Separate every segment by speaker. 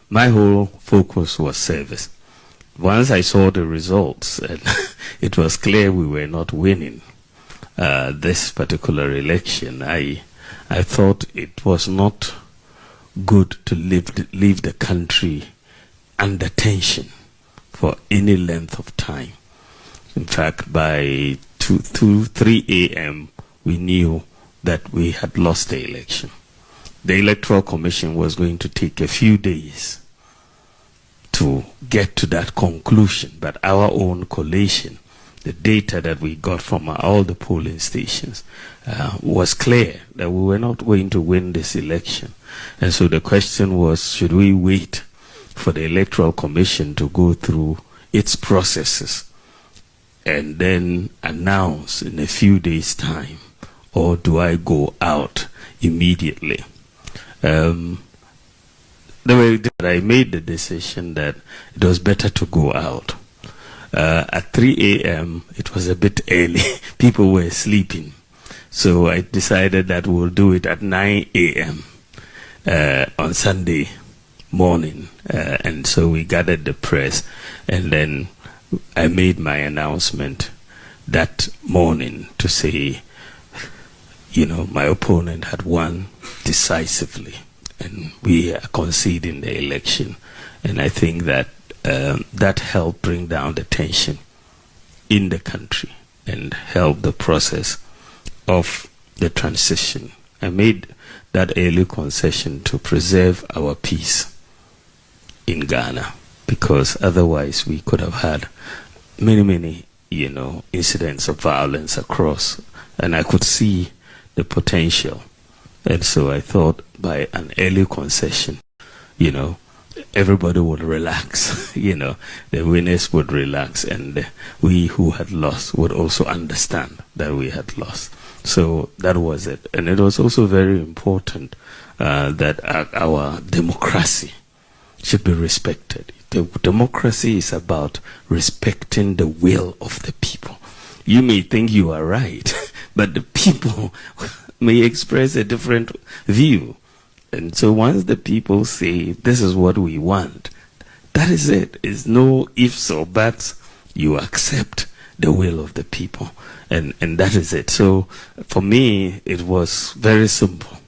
Speaker 1: my whole focus was service. Once I saw the results, and it was clear we were not winning this particular election, I thought it was not good to leave the country under tension for any length of time. In fact, by 3 a.m., we knew that we had lost the election. The Electoral Commission was going to take a few days to get to that conclusion, but our own collation, the data that we got from all the polling stations, was clear that we were not going to win this election. And so the question was, should we wait for the Electoral Commission to go through its processes and then announce in a few days' time, or do I go out immediately? The way that I made the decision that it was better to go out. At 3 a.m., it was a bit early. People were sleeping. So I decided that we'll do it at 9 a.m. On Sunday morning. And so we gathered the press, and then I made my announcement that morning to say, you know, my opponent had won decisively, and we are conceding the election. And I think that that helped bring down the tension in the country and help the process of the transition. I made that early concession to preserve our peace in Ghana, because otherwise we could have had many, you know, incidents of violence across, and I could see the potential. And so I thought by an early concession, you know, everybody would relax, you know, the winners would relax, and we who had lost would also understand that we had lost. So that was it. And it was also very important that our democracy should be respected. Democracy is about respecting the will of the people. You may think you are right, but the people may express a different view. And so once the people say, this is what we want, that is it. It's no ifs or buts. You accept the will of the people. And that is it. So for me, it was very simple,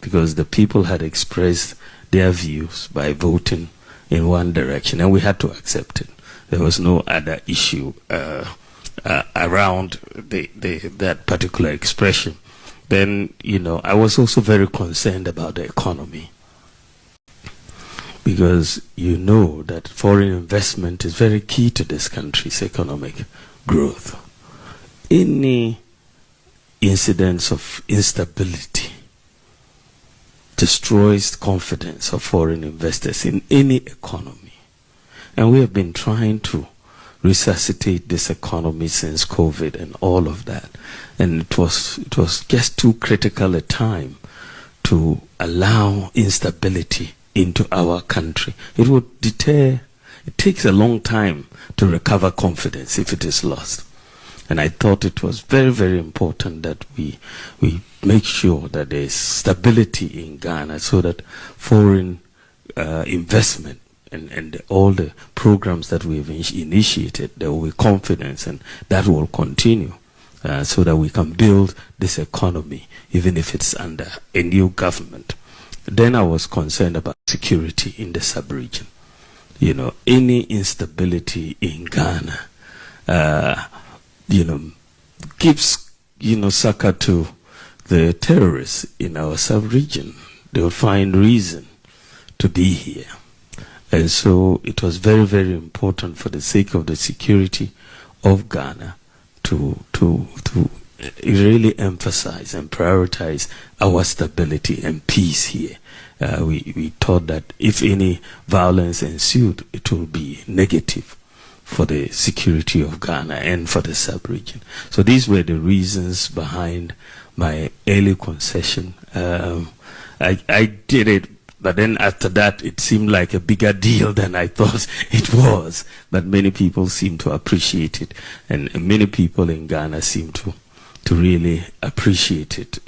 Speaker 1: because the people had expressed their views by voting in one direction, and we had to accept it. There was no other issue around that particular expression. Then, you know, I was also very concerned about the economy, because you know that foreign investment is very key to this country's economic growth. Any incidents of instability destroys confidence of foreign investors in any economy. And we have been trying to resuscitate this economy since COVID and all of that. And it was just too critical a time to allow instability into our country. It would deter. It takes a long time to recover confidence if it is lost. And I thought it was very, very important that we make sure that there is stability in Ghana, so that foreign investment and all the programs that we've initiated, there will be confidence, and that will continue, so that we can build this economy, even if it's under a new government. Then I was concerned about security in the sub-region. You know, any instability in Ghana, you know, gives, you know, succor to the terrorists in our sub-region. They will find reason to be here. And so it was very, very important, for the sake of the security of Ghana, to really emphasize and prioritize our stability and peace here. We thought that if any violence ensued, it will be negative for the security of Ghana and for the sub-region. So these were the reasons behind my early concession. I did it, but then after that, it seemed like a bigger deal than I thought it was. But many people seem to appreciate it, and many people in Ghana seem to really appreciate it.